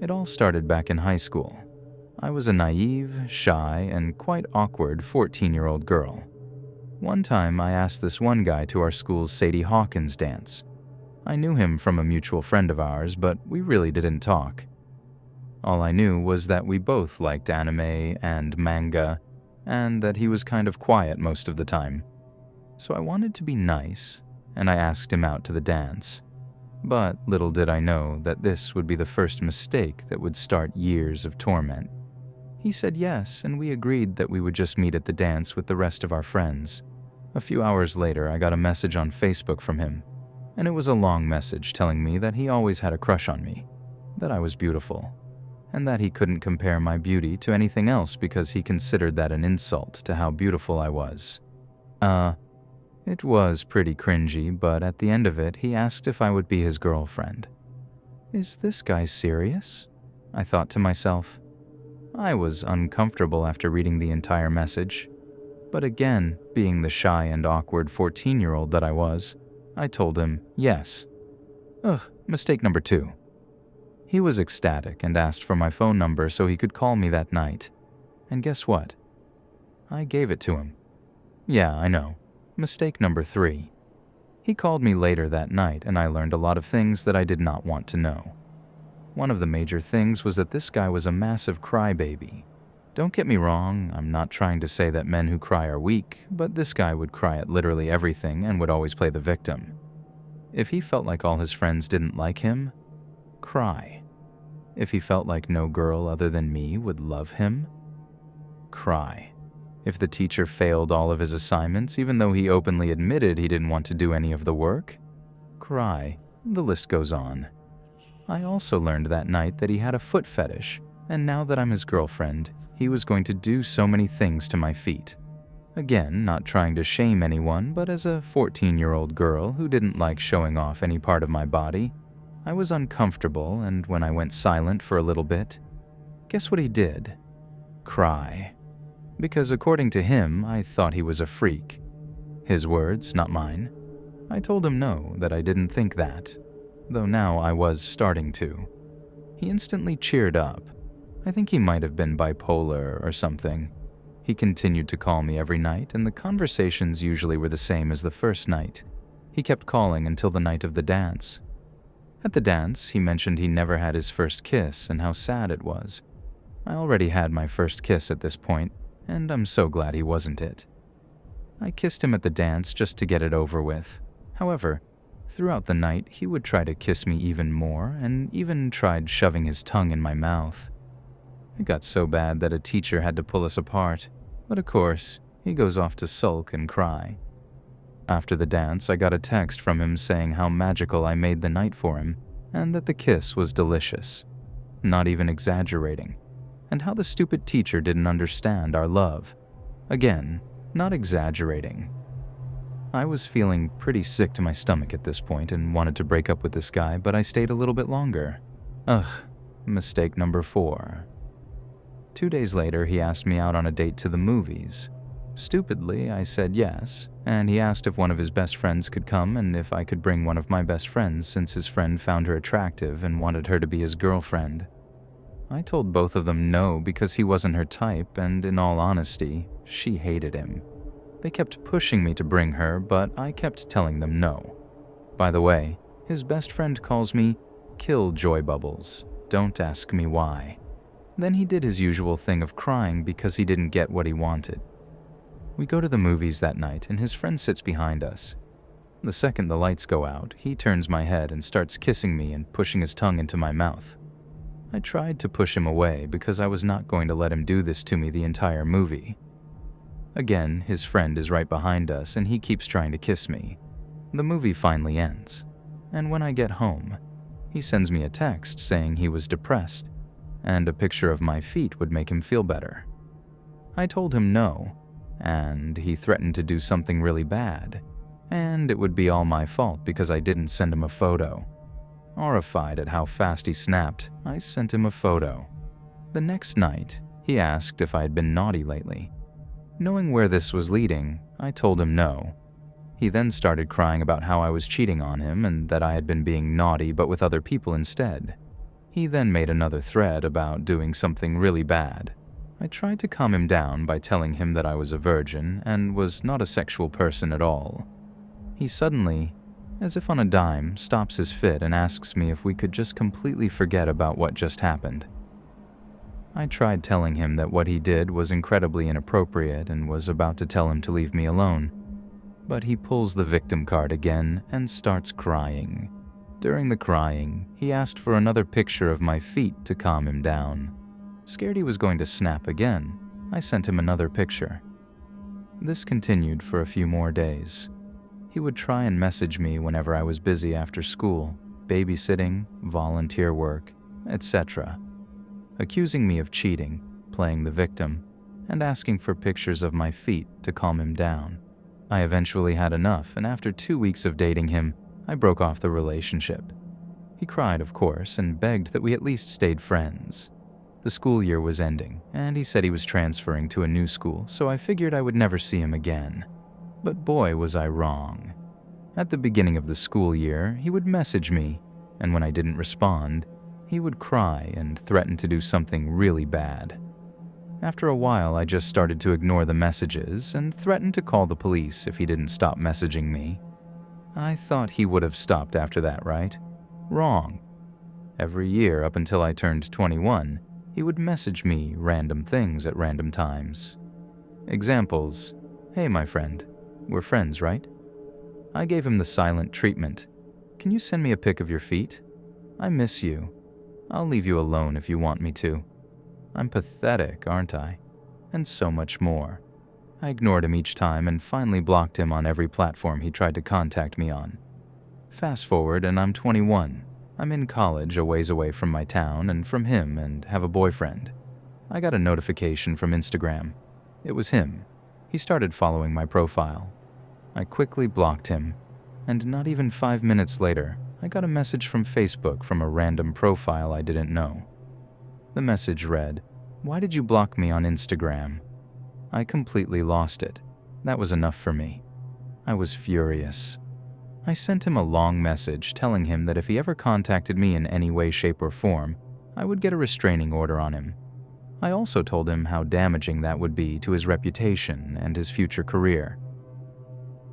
It all started back in high school. I was a naive, shy, and quite awkward 14-year-old girl. One time, I asked this one guy to our school's Sadie Hawkins dance. I knew him from a mutual friend of ours, but we really didn't talk. All I knew was that we both liked anime and manga, and that he was kind of quiet most of the time. So I wanted to be nice, and I asked him out to the dance. But little did I know that this would be the first mistake that would start years of torment. He said yes, and we agreed that we would just meet at the dance with the rest of our friends. A few hours later, I got a message on Facebook from him, and it was a long message telling me that he always had a crush on me, that I was beautiful, and that he couldn't compare my beauty to anything else because he considered that an insult to how beautiful I was. It was pretty cringy, but at the end of it, he asked if I would be his girlfriend. Is this guy serious? I thought to myself. I was uncomfortable after reading the entire message, but again, being the shy and awkward 14-year-old that I was, I told him yes. Mistake number 2. He was ecstatic and asked for my phone number so he could call me that night. And guess what? I gave it to him. Yeah, I know. Mistake number 3. He called me later that night and I learned a lot of things that I did not want to know. One of the major things was that this guy was a massive crybaby. Don't get me wrong, I'm not trying to say that men who cry are weak, but this guy would cry at literally everything and would always play the victim. If he felt like all his friends didn't like him, cry. If he felt like no girl other than me would love him, cry. If the teacher failed all of his assignments, even though he openly admitted he didn't want to do any of the work, cry. The list goes on. I also learned that night that he had a foot fetish, and now that I'm his girlfriend, he was going to do so many things to my feet. Again, not trying to shame anyone, but as a 14-year-old girl who didn't like showing off any part of my body, I was uncomfortable, and when I went silent for a little bit, guess what he did? Cry. Because according to him, I thought he was a freak. His words, not mine. I told him no, that I didn't think that, though now I was starting to. He instantly cheered up. I think he might have been bipolar or something. He continued to call me every night, and the conversations usually were the same as the first night. He kept calling until the night of the dance. At the dance, he mentioned he never had his first kiss and how sad it was. I already had my first kiss at this point, and I'm so glad he wasn't it. I kissed him at the dance just to get it over with. However, throughout the night, he would try to kiss me even more and even tried shoving his tongue in my mouth. It got so bad that a teacher had to pull us apart, but of course, he goes off to sulk and cry. After the dance, I got a text from him saying how magical I made the night for him and that the kiss was delicious, not even exaggerating, and how the stupid teacher didn't understand our love. Again, not exaggerating. I was feeling pretty sick to my stomach at this point and wanted to break up with this guy, but I stayed a little bit longer. Mistake number 4. 2 days later, he asked me out on a date to the movies. Stupidly, I said yes, and he asked if one of his best friends could come and if I could bring one of my best friends since his friend found her attractive and wanted her to be his girlfriend. I told both of them no because he wasn't her type, and in all honesty, she hated him. They kept pushing me to bring her, but I kept telling them no. By the way, his best friend calls me Kill Joy Bubbles. Don't ask me why. Then he did his usual thing of crying because he didn't get what he wanted. We go to the movies that night, and his friend sits behind us. The second the lights go out, he turns my head and starts kissing me and pushing his tongue into my mouth. I tried to push him away because I was not going to let him do this to me the entire movie. Again, his friend is right behind us and he keeps trying to kiss me. The movie finally ends, and when I get home, he sends me a text saying he was depressed and a picture of my feet would make him feel better. I told him no, and he threatened to do something really bad, and it would be all my fault because I didn't send him a photo. Horrified at how fast he snapped, I sent him a photo. The next night, he asked if I had been naughty lately. Knowing where this was leading, I told him no. He then started crying about how I was cheating on him and that I had been being naughty but with other people instead. He then made another threat about doing something really bad. I tried to calm him down by telling him that I was a virgin and was not a sexual person at all. He suddenly, as if on a dime, stops his fit and asks me if we could just completely forget about what just happened. I tried telling him that what he did was incredibly inappropriate and was about to tell him to leave me alone, but he pulls the victim card again and starts crying. During the crying, he asked for another picture of my feet to calm him down. Scared he was going to snap again, I sent him another picture. This continued for a few more days. He would try and message me whenever I was busy after school, babysitting, volunteer work, etc., accusing me of cheating, playing the victim, and asking for pictures of my feet to calm him down. I eventually had enough, and after 2 weeks of dating him, I broke off the relationship. He cried, of course, and begged that we at least stayed friends. The school year was ending, and he said he was transferring to a new school, so I figured I would never see him again. But boy, was I wrong. At the beginning of the school year, he would message me, and when I didn't respond, he would cry and threaten to do something really bad. After a while, I just started to ignore the messages and threatened to call the police if he didn't stop messaging me. I thought he would have stopped after that, right? Wrong. Every year up until I turned 21, he would message me random things at random times. Examples: "Hey, my friend, we're friends, right?" I gave him the silent treatment. "Can you send me a pic of your feet? I miss you. I'll leave you alone if you want me to. I'm pathetic, aren't I?" And so much more. I ignored him each time and finally blocked him on every platform he tried to contact me on. Fast forward and I'm 21. I'm in college a ways away from my town and from him and have a boyfriend. I got a notification from Instagram. It was him. He started following my profile. I quickly blocked him, and not even 5 minutes later, I got a message from Facebook from a random profile I didn't know. The message read, "Why did you block me on Instagram?" I completely lost it. That was enough for me. I was furious. I sent him a long message telling him that if he ever contacted me in any way, shape, or form, I would get a restraining order on him. I also told him how damaging that would be to his reputation and his future career.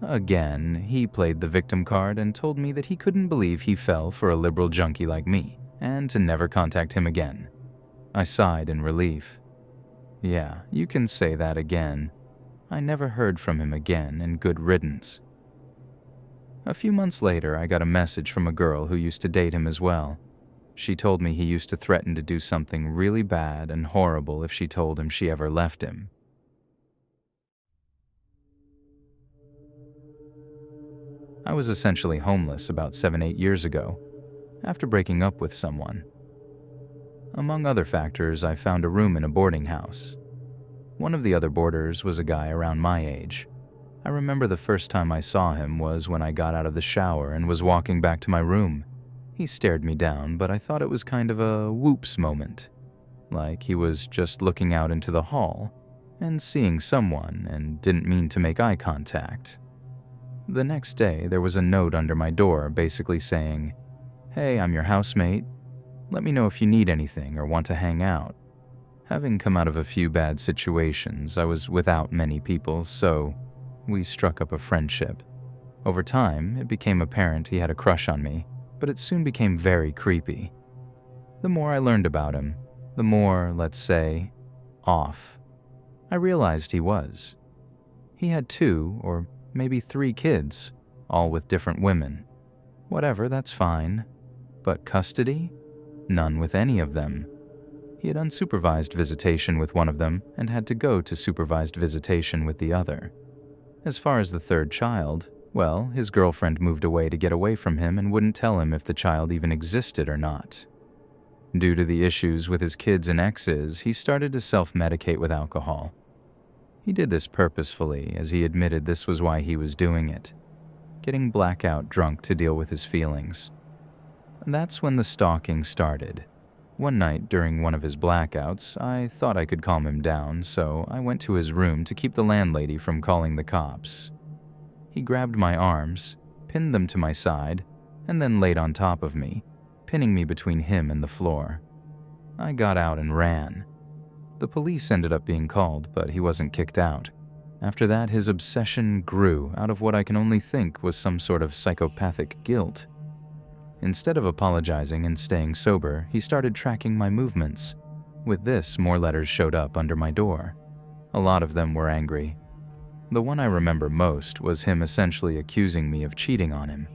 Again, he played the victim card and told me that he couldn't believe he fell for a liberal junkie like me, and to never contact him again. I sighed in relief. Yeah, you can say that again. I never heard from him again, and good riddance. A few months later, I got a message from a girl who used to date him as well. She told me he used to threaten to do something really bad and horrible if she told him she ever left him. I was essentially homeless about 7-8 years ago, after breaking up with someone. Among other factors, I found a room in a boarding house. One of the other boarders was a guy around my age. I remember the first time I saw him was when I got out of the shower and was walking back to my room. He stared me down, but I thought it was kind of a whoops moment. Like he was just looking out into the hall and seeing someone and didn't mean to make eye contact. The next day, there was a note under my door basically saying, "Hey, I'm your housemate. Let me know if you need anything or want to hang out." Having come out of a few bad situations, I was without many people, so we struck up a friendship. Over time, it became apparent he had a crush on me, but it soon became very creepy. The more I learned about him, the more, let's say, off I realized he was. He had 2 or maybe 3 kids, all with different women. Whatever, that's fine. But custody? None with any of them. He had unsupervised visitation with one of them and had to go to supervised visitation with the other. As far as the 3rd child, well, his girlfriend moved away to get away from him and wouldn't tell him if the child even existed or not. Due to the issues with his kids and exes, he started to self-medicate with alcohol. He did this purposefully, as he admitted this was why he was doing it, getting blackout drunk to deal with his feelings. And that's when the stalking started. One night during one of his blackouts, I thought I could calm him down, so I went to his room to keep the landlady from calling the cops. He grabbed my arms, pinned them to my side, and then laid on top of me, pinning me between him and the floor. I got out and ran. The police ended up being called, but he wasn't kicked out. After that, his obsession grew out of what I can only think was some sort of psychopathic guilt. Instead of apologizing and staying sober, he started tracking my movements. With this, more letters showed up under my door. A lot of them were angry. The one I remember most was him essentially accusing me of cheating on him.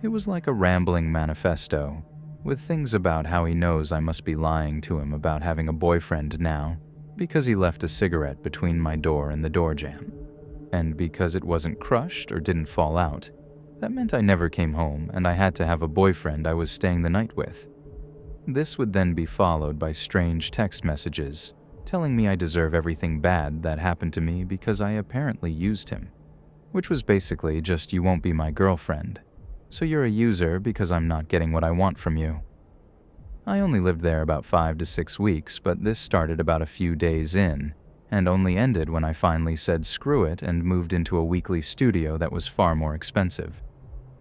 It was like a rambling manifesto, with things about how he knows I must be lying to him about having a boyfriend now, because he left a cigarette between my door and the door jamb. And because it wasn't crushed or didn't fall out, that meant I never came home and I had to have a boyfriend I was staying the night with. This would then be followed by strange text messages telling me I deserve everything bad that happened to me because I apparently used him, which was basically just you won't be my girlfriend, so you're a user because I'm not getting what I want from you. I only lived there about 5 to 6 weeks, but this started about a few days in, and only ended when I finally said screw it and moved into a weekly studio that was far more expensive.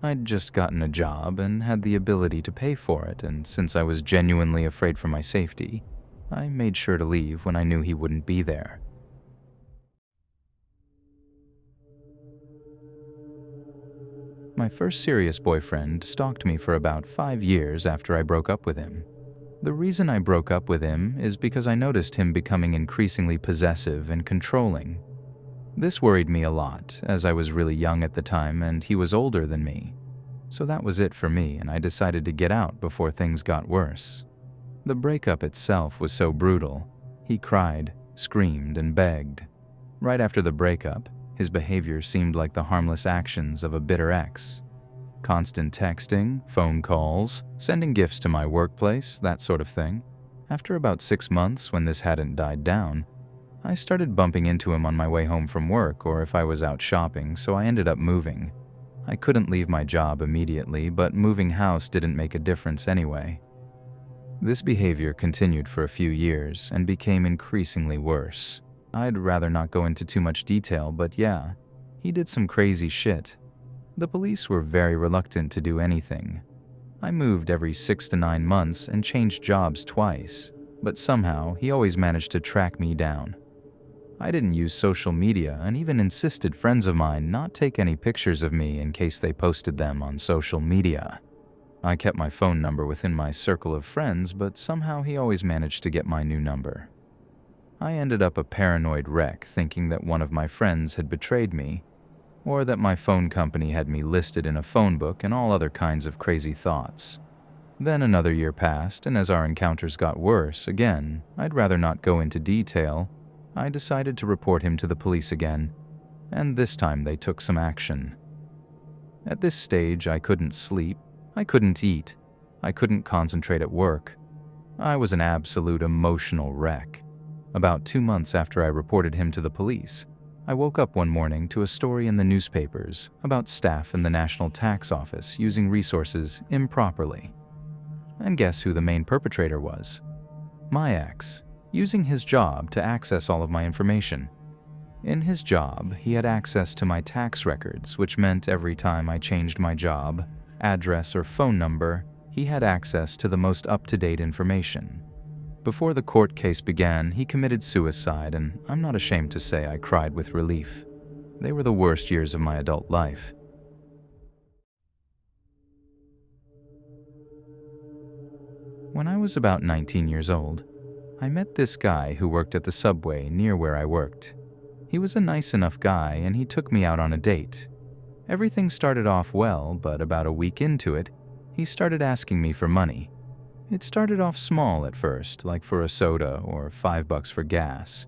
I'd just gotten a job and had the ability to pay for it, and since I was genuinely afraid for my safety, I made sure to leave when I knew he wouldn't be there. My first serious boyfriend stalked me for about 5 years after I broke up with him. The reason I broke up with him is because I noticed him becoming increasingly possessive and controlling. This worried me a lot, as I was really young at the time and he was older than me. So that was it for me, and I decided to get out before things got worse. The breakup itself was so brutal. He cried, screamed, and begged. Right after the breakup, his behavior seemed like the harmless actions of a bitter ex. Constant texting, phone calls, sending gifts to my workplace, that sort of thing. After about 6 months, when this hadn't died down, I started bumping into him on my way home from work or if I was out shopping, so I ended up moving. I couldn't leave my job immediately, but moving house didn't make a difference anyway. This behavior continued for a few years and became increasingly worse. I'd rather not go into too much detail, but yeah, he did some crazy shit. The police were very reluctant to do anything. I moved every 6 to 9 months and changed jobs twice, but somehow he always managed to track me down. I didn't use social media and even insisted friends of mine not take any pictures of me in case they posted them on social media. I kept my phone number within my circle of friends, but somehow he always managed to get my new number. I ended up a paranoid wreck thinking that one of my friends had betrayed me, or that my phone company had me listed in a phone book and all other kinds of crazy thoughts. Then another year passed, and as our encounters got worse, again, I'd rather not go into detail, I decided to report him to the police again, and this time they took some action. At this stage, I couldn't sleep, I couldn't eat, I couldn't concentrate at work. I was an absolute emotional wreck. About 2 months after I reported him to the police, I woke up one morning to a story in the newspapers about staff in the National Tax Office using resources improperly. And guess who the main perpetrator was? My ex, using his job to access all of my information. In his job, he had access to my tax records, which meant every time I changed my job, address, or phone number, he had access to the most up-to-date information. Before the court case began, he committed suicide, and I'm not ashamed to say I cried with relief. They were the worst years of my adult life. When I was about 19 years old, I met this guy who worked at the subway near where I worked. He was a nice enough guy, and he took me out on a date. Everything started off well, but about a week into it, he started asking me for money. It started off small at first, like for a soda or $5 for gas.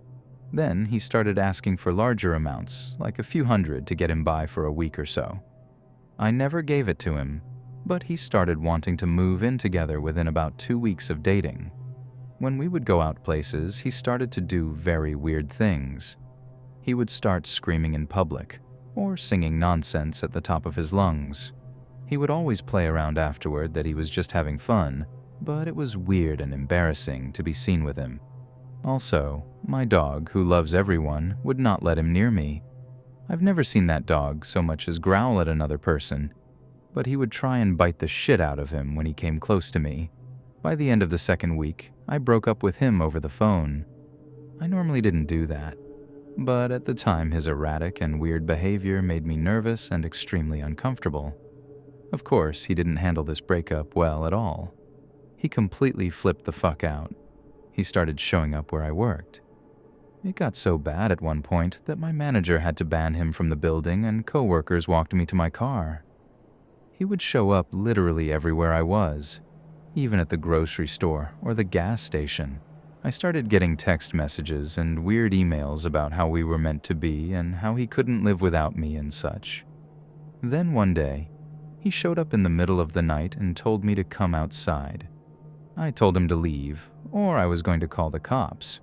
Then he started asking for larger amounts, like a few hundred to get him by for a week or so. I never gave it to him, but he started wanting to move in together within about 2 weeks of dating. When we would go out places, he started to do very weird things. He would start screaming in public, or singing nonsense at the top of his lungs. He would always play around afterward that he was just having fun, but it was weird and embarrassing to be seen with him. Also, my dog, who loves everyone, would not let him near me. I've never seen that dog so much as growl at another person. but he would try and bite the shit out of him when he came close to me. By the end of the second week, I broke up with him over the phone. I normally didn't do that, but at the time his erratic and weird behavior made me nervous and extremely uncomfortable. Of course, he didn't handle this breakup well at all. He completely flipped the fuck out. He started showing up where I worked. It got so bad at one point that my manager had to ban him from the building and coworkers walked me to my car. He would show up literally everywhere I was, even at the grocery store or the gas station. I started getting text messages and weird emails about how we were meant to be and how he couldn't live without me and such. Then one day, he showed up in the middle of the night and told me to come outside. I told him to leave, or I was going to call the cops.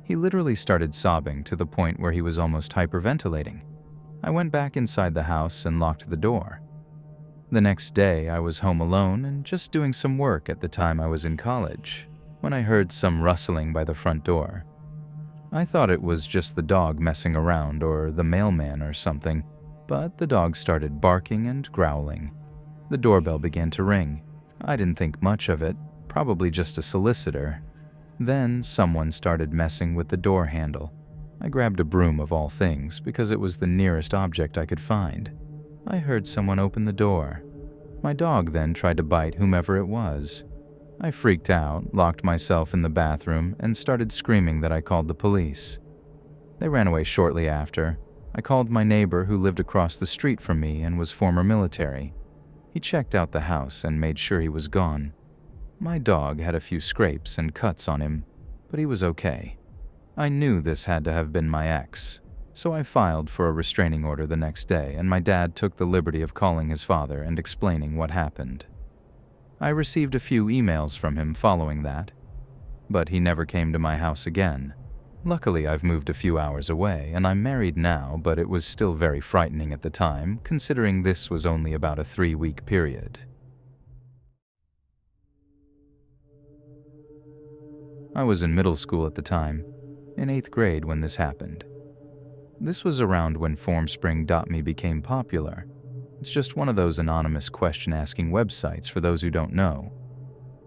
He literally started sobbing to the point where he was almost hyperventilating. I went back inside the house and locked the door. The next day, I was home alone and just doing some work at the time I was in college, when I heard some rustling by the front door. I thought it was just the dog messing around or the mailman or something, but the dog started barking and growling. The doorbell began to ring. I didn't think much of it, probably just a solicitor. Then someone started messing with the door handle. I grabbed a broom of all things because it was the nearest object I could find. I heard someone open the door. My dog then tried to bite whomever it was. I freaked out, locked myself in the bathroom, and started screaming that I called the police. They ran away shortly after. I called my neighbor who lived across the street from me and was former military. He checked out the house and made sure he was gone. My dog had a few scrapes and cuts on him, but he was okay. I knew this had to have been my ex, so I filed for a restraining order the next day, and my dad took the liberty of calling his father and explaining what happened. I received a few emails from him following that, but he never came to my house again. Luckily, I've moved a few hours away, and I'm married now, but it was still very frightening at the time, considering this was only about a 3-week period. I was in middle school at the time, in 8th grade when this happened. This was around when Formspring.me became popular. It's just one of those anonymous question-asking websites for those who don't know.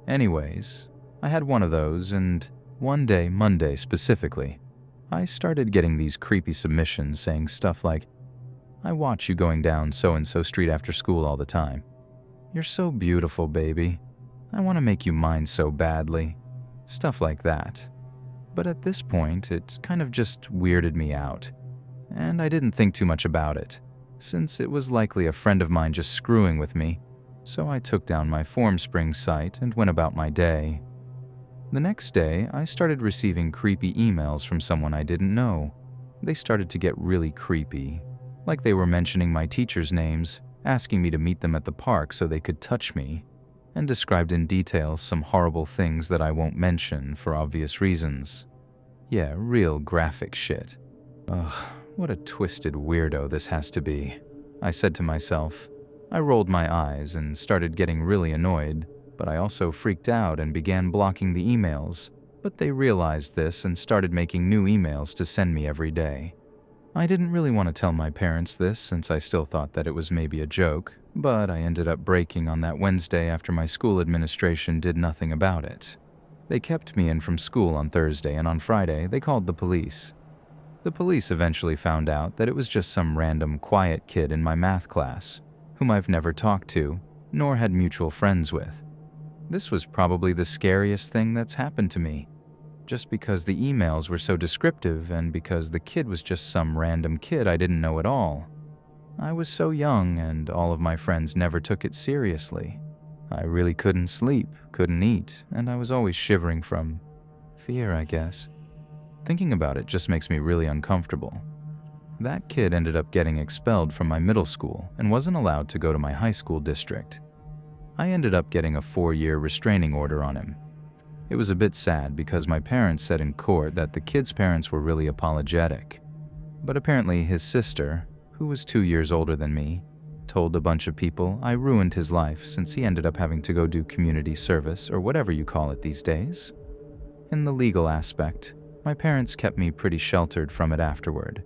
Anyways, I had one of those, and one day, Monday specifically, I started getting these creepy submissions saying stuff like, "I watch you going down so-and-so street after school all the time. You're so beautiful, baby. I want to make you mine so badly." Stuff like that. But at this point, it kind of just weirded me out, and I didn't think too much about it, since it was likely a friend of mine just screwing with me, so I took down my Formspring site and went about my day. The next day, I started receiving creepy emails from someone I didn't know. They started to get really creepy, like they were mentioning my teachers' names, asking me to meet them at the park so they could touch me, and described in detail some horrible things that I won't mention for obvious reasons. Yeah, real graphic shit. Ugh, what a twisted weirdo this has to be, I said to myself. I rolled my eyes and started getting really annoyed, but I also freaked out and began blocking the emails, but they realized this and started making new emails to send me every day. I didn't really want to tell my parents this since I still thought that it was maybe a joke, but I ended up breaking on that Wednesday after my school administration did nothing about it. They kept me in from school on Thursday, and on Friday they called the police. The police eventually found out that it was just some random quiet kid in my math class, whom I've never talked to, nor had mutual friends with. This was probably the scariest thing that's happened to me, just because the emails were so descriptive and because the kid was just some random kid I didn't know at all. I was so young and all of my friends never took it seriously. I really couldn't sleep, couldn't eat, and I was always shivering from fear, I guess. Thinking about it just makes me really uncomfortable. That kid ended up getting expelled from my middle school and wasn't allowed to go to my high school district. I ended up getting a 4-year restraining order on him. It was a bit sad because my parents said in court that the kid's parents were really apologetic. But apparently his sister, who was 2 years older than me, told a bunch of people I ruined his life since he ended up having to go do community service or whatever you call it these days. In the legal aspect, my parents kept me pretty sheltered from it afterward.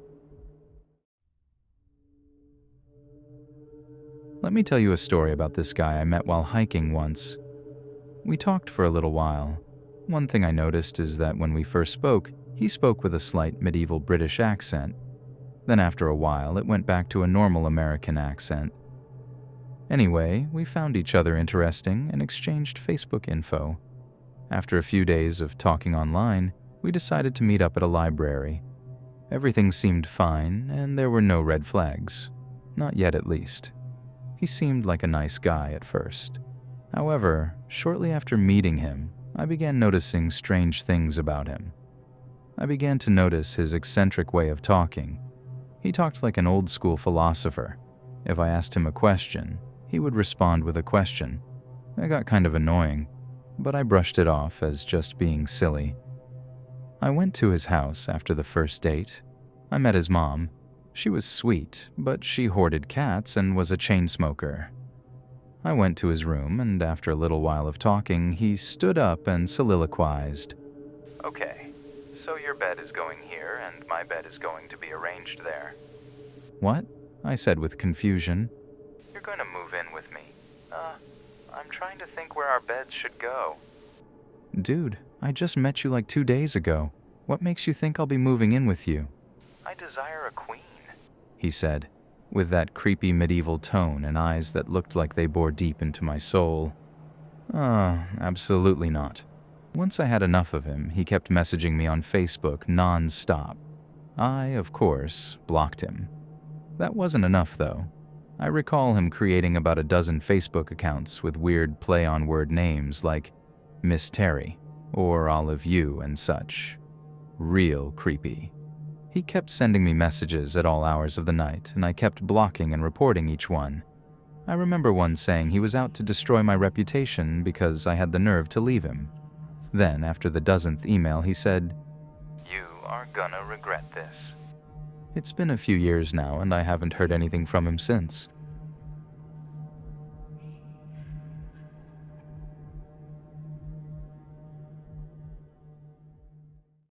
Let me tell you a story about this guy I met while hiking once. We talked for a little while. One thing I noticed is that when we first spoke, he spoke with a slight medieval British accent. Then after a while, it went back to a normal American accent. Anyway, we found each other interesting and exchanged Facebook info. After a few days of talking online, we decided to meet up at a library. Everything seemed fine, and there were no red flags. Not yet, at least. He seemed like a nice guy at first. However, shortly after meeting him, I began noticing strange things about him. I began to notice his eccentric way of talking. He talked like an old-school philosopher. If I asked him a question, he would respond with a question. It got kind of annoying, but I brushed it off as just being silly. I went to his house after the first date. I met his mom. She was sweet, but she hoarded cats and was a chain smoker. I went to his room, and after a little while of talking, he stood up and soliloquized. "Okay, so your bed is going here, and my bed is going to be arranged there." "What?" I said with confusion. "You're going to move in with me. I'm trying to think where our beds should go." "Dude, I just met you like 2 days ago. What makes you think I'll be moving in with you?" "I desire a queen," he said, with that creepy medieval tone and eyes that looked like they bore deep into my soul. Absolutely not. Once I had enough of him, he kept messaging me on Facebook non-stop. I, of course, blocked him. That wasn't enough, though. I recall him creating about a dozen Facebook accounts with weird play-on-word names like Miss Terry or Olive You and such. Real creepy. He kept sending me messages at all hours of the night, and I kept blocking and reporting each one. I remember one saying he was out to destroy my reputation because I had the nerve to leave him. Then, after the dozenth email, he said, "You are gonna regret this." It's been a few years now, and I haven't heard anything from him since.